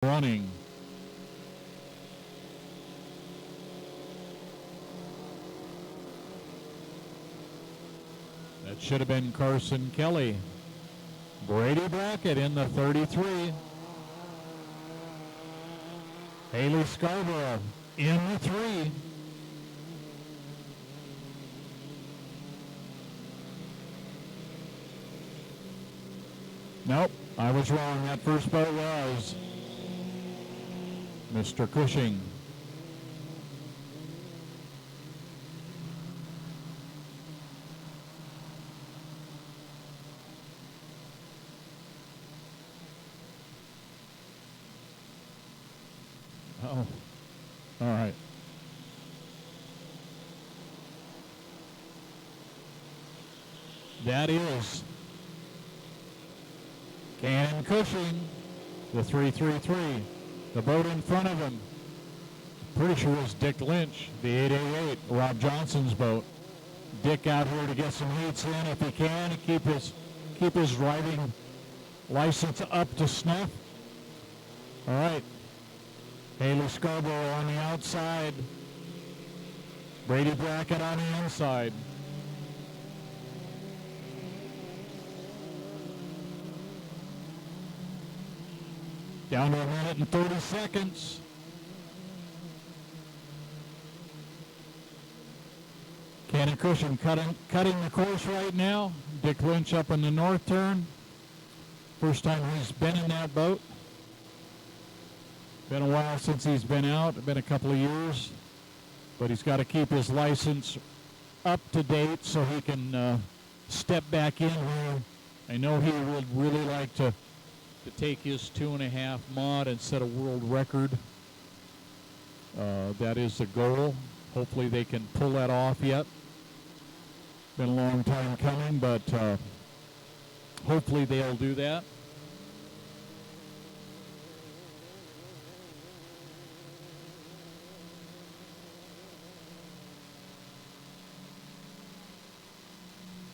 running. That should have been Carson Kelly. Brady Brackett in the 33. Haley Scarborough in the 3. Nope, I was wrong. That first boat was Mr. Cushing. Oh, all right. That is Cannon Cushing, the 333. The boat in front of him, pretty sure is Dick Lynch, the 888, Rob Johnson's boat. Dick out here to get some heats in if he can, and keep his driving license up to snuff. All right. Haley Scarborough on the outside. Brady Brackett on the inside. Down to 1 minute and 30 seconds. Cannon Cushing cutting the course right now. Dick Lynch up in the north turn. First time he's been in that boat. Been a while since he's been out. Been a couple of years. But he's got to keep his license up to date so he can step back in here. I know he would really like to take his 2.5 mod and set a world record. That is the goal. Hopefully they can pull that off yet. Been a long time coming, but hopefully they'll do that.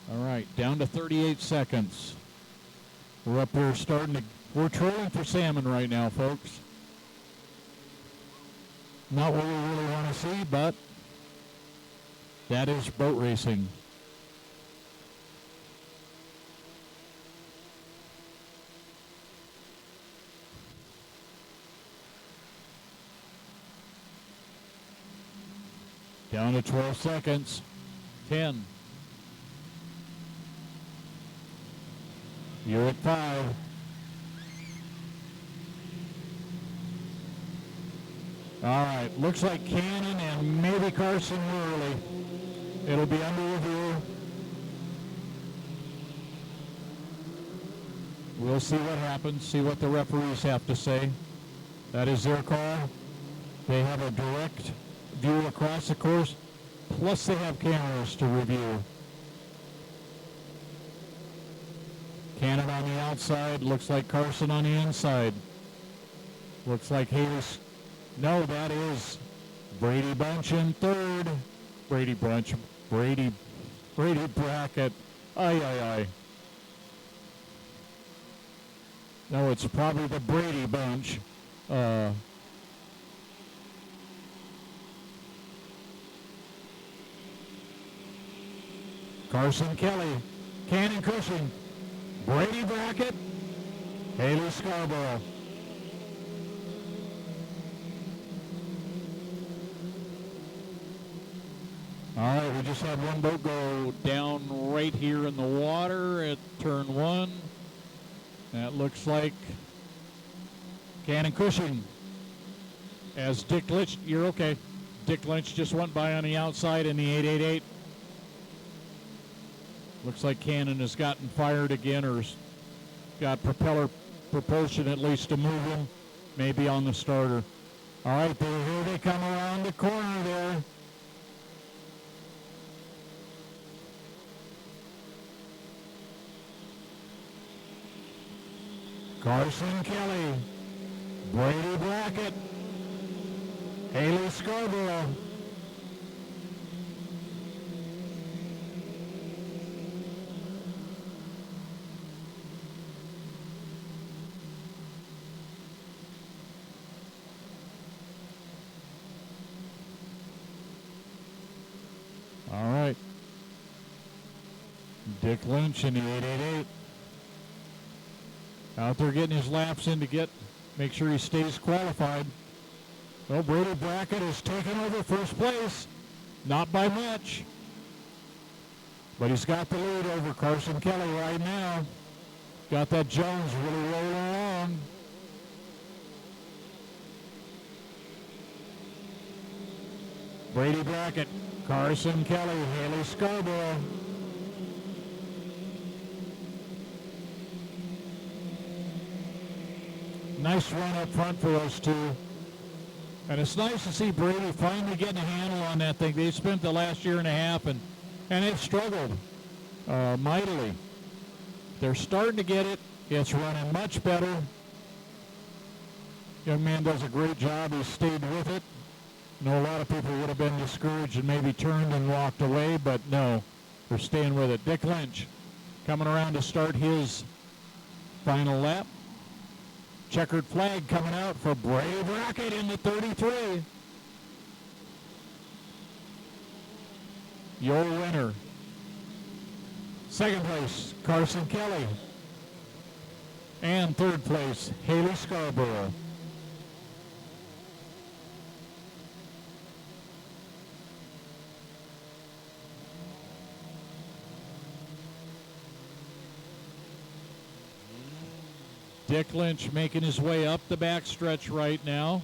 All right, down to 38 seconds. We're up there we're trolling for salmon right now, folks. Not what we really want to see, but that is boat racing. Down to 12 seconds. 10. You're at 5. All right, looks like Cannon and maybe Carson Worley. It'll be under review. We'll see what happens, see what the referees have to say. That is their call. They have a direct view across the course, plus they have cameras to review. Cannon on the outside, looks like Carson on the inside. Looks like Haley's. No, that is Brady Bunch in third. Brady Brackett. Aye. No, it's probably the Brady Bunch. Carson Kelly, Cannon Cushing, Brady Brackett, Haley Scarborough. All right, we just had one boat go down right here in the water at turn 1. That looks like Cannon Cushing. As Dick Lynch, you're okay. Dick Lynch just went by on the outside in the 888. Looks like Cannon has gotten fired again, or got propeller propulsion at least to move him, maybe on the starter. All right, here they come around the corner there. Carson Kelly, Brady Brackett, Haley Scarborough. Dick Lynch in the 888. Out there getting his laps in to make sure he stays qualified. Well, Brady Brackett has taken over first place. Not by much. But he's got the lead over Carson Kelly right now. Got that Jones really rolling along. Brady Brackett, Carson Kelly, Haley Scarborough. Nice run up front for those two. And it's nice to see Brady finally getting a handle on that thing. They spent the last year and a half, and they've struggled mightily. They're starting to get it. It's running much better. Young man does a great job. He stayed with it. I know a lot of people would have been discouraged and maybe turned and walked away, but no, they're staying with it. Dick Lynch coming around to start his final lap. Checkered flag coming out for Brady Brackett in the 33. Your winner. Second place, Carson Kelly. And third place, Haley Scarborough. Dick Lynch making his way up the backstretch right now.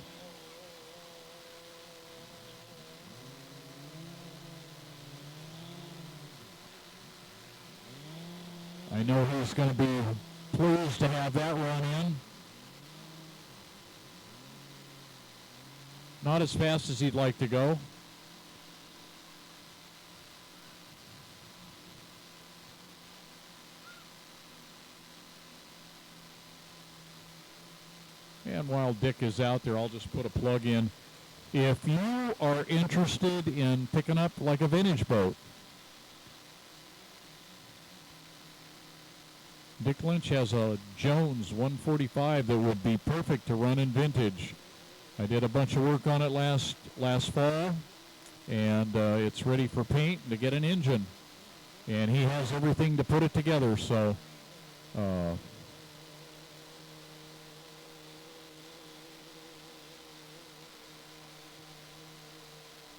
I know he's going to be pleased to have that run in. Not as fast as he'd like to go. And while Dick is out there, I'll just put a plug in. If you are interested in picking up like a vintage boat, Dick Lynch has a Jones 145 that would be perfect to run in vintage. I did a bunch of work on it last fall, and it's ready for paint and to get an engine. And he has everything to put it together, so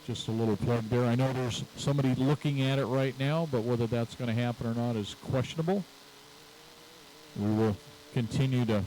just a little plug there. I know there's somebody looking at it right now, but whether that's going to happen or not is questionable. We will continue to